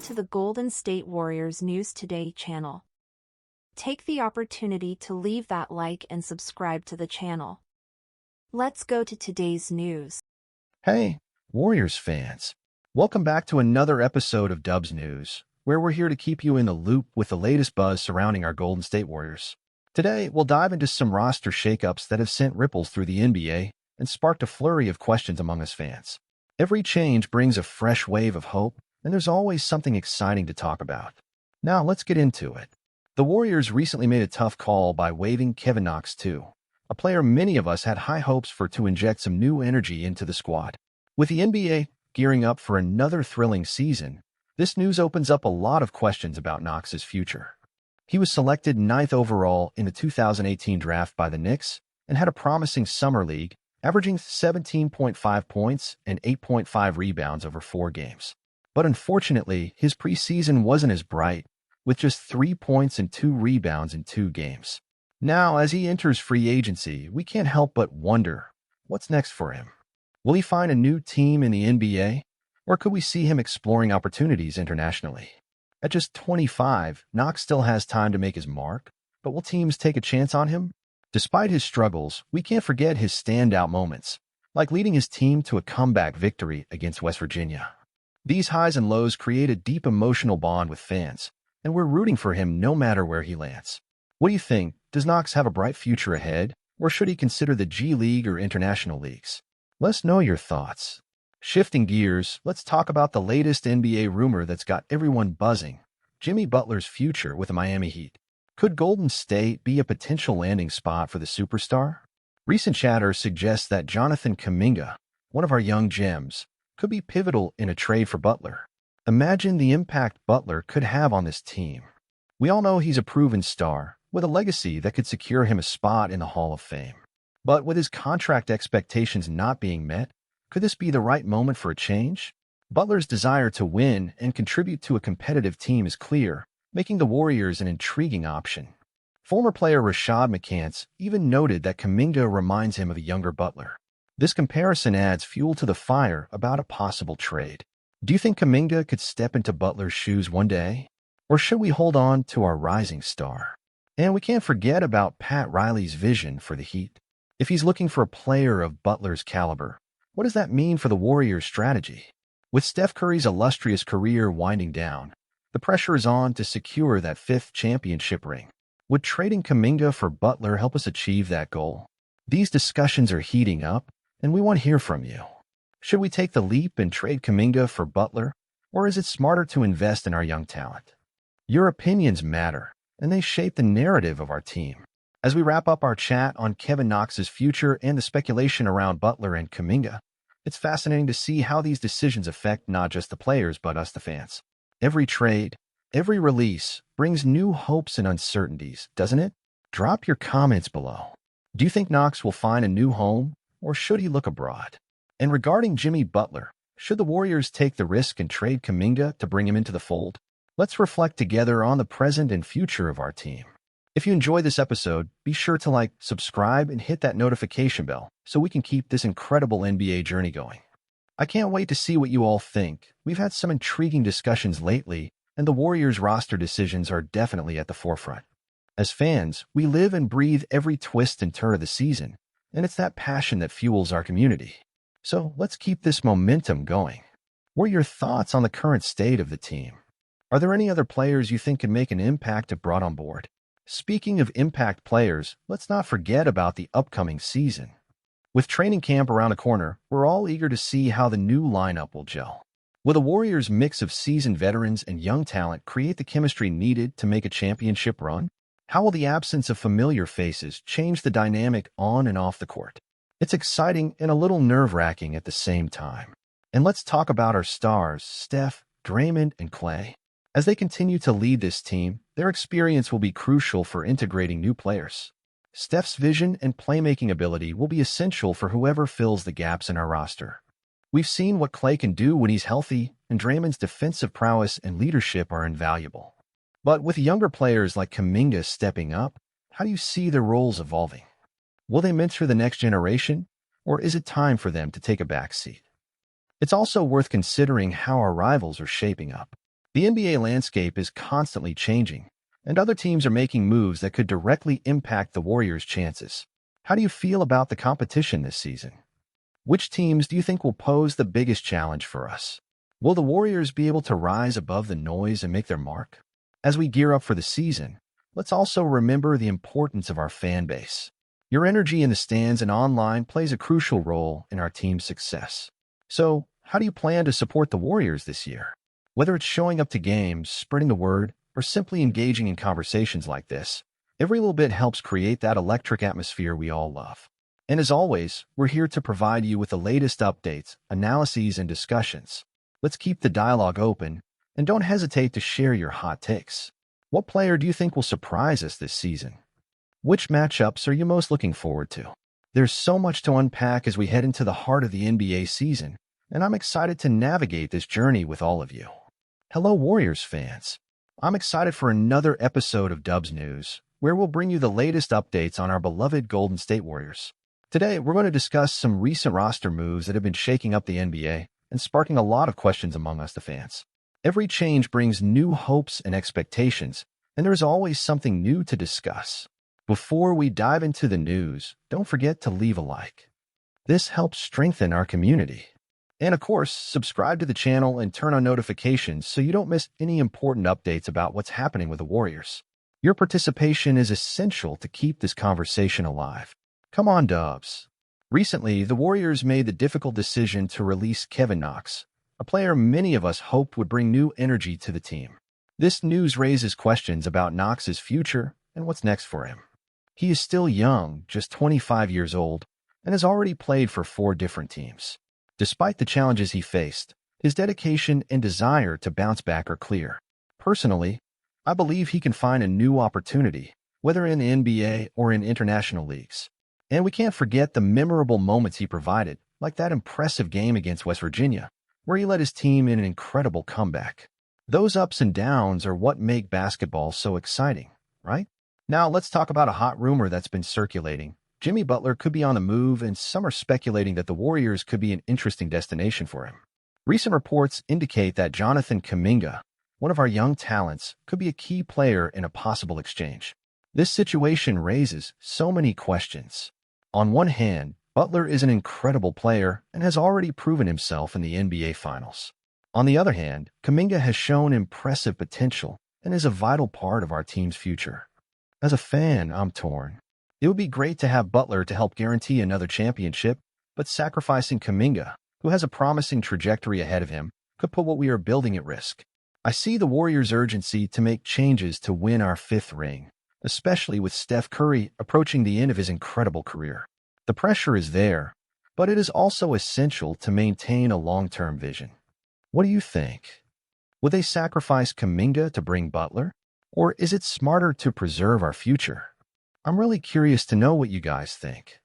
to the Golden State Warriors News Today channel. Take the opportunity to leave that like and subscribe to the channel. Let's go to today's news. Hey, Warriors fans. Welcome back to another episode of Dubs News, where we're here to keep you in the loop with the latest buzz surrounding our Golden State Warriors. Today, we'll dive into some roster shakeups that have sent ripples through the NBA and sparked a flurry of questions among us fans. Every change brings a fresh wave of hope, and there's always something exciting to talk about. Now, let's get into it. The Warriors recently made a tough call by waiving Kevin Knox too, a player many of us had high hopes for to inject some new energy into the squad. With the NBA gearing up for another thrilling season, this news opens up a lot of questions about Knox's future. He was selected 9th overall in the 2018 draft by the Knicks and had a promising summer league, averaging 17.5 points and 8.5 rebounds over 4 games. But unfortunately, his preseason wasn't as bright, with just 3 points and 2 rebounds in 2 games. Now, as he enters free agency, we can't help but wonder, what's next for him? Will he find a new team in the NBA, or could we see him exploring opportunities internationally? At just 25, Knox still has time to make his mark, but will teams take a chance on him? Despite his struggles, we can't forget his standout moments, like leading his team to a comeback victory against West Virginia. These highs and lows create a deep emotional bond with fans, and we're rooting for him no matter where he lands. What do you think? Does Knox have a bright future ahead, or should he consider the G League or international leagues? Let us know your thoughts. Shifting gears, let's talk about the latest NBA rumor that's got everyone buzzing: Jimmy Butler's future with the Miami Heat. Could Golden State be a potential landing spot for the superstar? Recent chatter suggests that Jonathan Kuminga, one of our young gems, could be pivotal in a trade for Butler. Imagine the impact Butler could have on this team. We all know he's a proven star, with a legacy that could secure him a spot in the Hall of Fame. But with his contract expectations not being met, could this be the right moment for a change? Butler's desire to win and contribute to a competitive team is clear, making the Warriors an intriguing option. Former player Rashad McCants even noted that Kuminga reminds him of a younger Butler. This comparison adds fuel to the fire about a possible trade. Do you think Kuminga could step into Butler's shoes one day? Or should we hold on to our rising star? And we can't forget about Pat Riley's vision for the Heat. If he's looking for a player of Butler's caliber, what does that mean for the Warriors' strategy? With Steph Curry's illustrious career winding down, the pressure is on to secure that 5th championship ring. Would trading Kuminga for Butler help us achieve that goal? These discussions are heating up, and we want to hear from you. Should we take the leap and trade Kuminga for Butler, or is it smarter to invest in our young talent? Your opinions matter, and they shape the narrative of our team. As we wrap up our chat on Kevin Knox's future and the speculation around Butler and Kuminga, it's fascinating to see how these decisions affect not just the players but us, the fans. Every trade, every release brings new hopes and uncertainties, doesn't it? Drop your comments below. Do you think Knox will find a new home, or should he look abroad? And regarding Jimmy Butler, should the Warriors take the risk and trade Kuminga to bring him into the fold? Let's reflect together on the present and future of our team. If you enjoyed this episode, be sure to like, subscribe, and hit that notification bell so we can keep this incredible NBA journey going. I can't wait to see what you all think. We've had some intriguing discussions lately, and the Warriors roster decisions are definitely at the forefront. As fans, we live and breathe every twist and turn of the season, and it's that passion that fuels our community. So let's keep this momentum going. What are your thoughts on the current state of the team? Are there any other players you think could make an impact if brought on board? Speaking of impact players, let's not forget about the upcoming season. With training camp around the corner, we're all eager to see how the new lineup will gel. Will the Warriors' mix of seasoned veterans and young talent create the chemistry needed to make a championship run? How will the absence of familiar faces change the dynamic on and off the court? It's exciting and a little nerve-wracking at the same time. And let's talk about our stars, Steph, Draymond, and Klay. As they continue to lead this team, their experience will be crucial for integrating new players. Steph's vision and playmaking ability will be essential for whoever fills the gaps in our roster. We've seen what Klay can do when he's healthy, and Draymond's defensive prowess and leadership are invaluable. But with younger players like Kuminga stepping up, how do you see their roles evolving? Will they mentor the next generation, or is it time for them to take a back seat? It's also worth considering how our rivals are shaping up. The NBA landscape is constantly changing, and other teams are making moves that could directly impact the Warriors' chances. How do you feel about the competition this season? Which teams do you think will pose the biggest challenge for us? Will the Warriors be able to rise above the noise and make their mark? As we gear up for the season, let's also remember the importance of our fan base. Your energy in the stands and online plays a crucial role in our team's success. So, how do you plan to support the Warriors this year? Whether it's showing up to games, spreading the word, or simply engaging in conversations like this, every little bit helps create that electric atmosphere we all love. And as always, we're here to provide you with the latest updates, analyses, and discussions. Let's keep the dialogue open, and don't hesitate to share your hot takes. What player do you think will surprise us this season? Which matchups are you most looking forward to? There's so much to unpack as we head into the heart of the NBA season, and I'm excited to navigate this journey with all of you. Hello, Warriors fans. I'm excited for another episode of Dubs News, where we'll bring you the latest updates on our beloved Golden State Warriors. Today, we're going to discuss some recent roster moves that have been shaking up the NBA and sparking a lot of questions among us, the fans. Every change brings new hopes and expectations, and there's always something new to discuss. Before we dive into the news, don't forget to leave a like. This helps strengthen our community. And of course, subscribe to the channel and turn on notifications so you don't miss any important updates about what's happening with the Warriors. Your participation is essential to keep this conversation alive. Come on, Dubs. Recently, the Warriors made the difficult decision to release Kevin Knox, a player many of us hoped would bring new energy to the team. This news raises questions about Knox's future and what's next for him. He is still young, just 25 years old, and has already played for 4 different teams. Despite the challenges he faced, his dedication and desire to bounce back are clear. Personally, I believe he can find a new opportunity, whether in the NBA or in international leagues. And we can't forget the memorable moments he provided, like that impressive game against West Virginia, where he led his team in an incredible comeback. Those ups and downs are what make basketball so exciting, right? Now let's talk about a hot rumor that's been circulating. Jimmy Butler could be on the move, and some are speculating that the Warriors could be an interesting destination for him. Recent reports indicate that Jonathan Kuminga, one of our young talents, could be a key player in a possible exchange. This situation raises so many questions. On one hand, Butler is an incredible player and has already proven himself in the NBA Finals. On the other hand, Kuminga has shown impressive potential and is a vital part of our team's future. As a fan, I'm torn. It would be great to have Butler to help guarantee another championship, but sacrificing Kuminga, who has a promising trajectory ahead of him, could put what we are building at risk. I see the Warriors' urgency to make changes to win our 5th ring, especially with Steph Curry approaching the end of his incredible career. The pressure is there, but it is also essential to maintain a long-term vision. What do you think? Would they sacrifice Kuminga to bring Butler? Or is it smarter to preserve our future? I'm really curious to know what you guys think.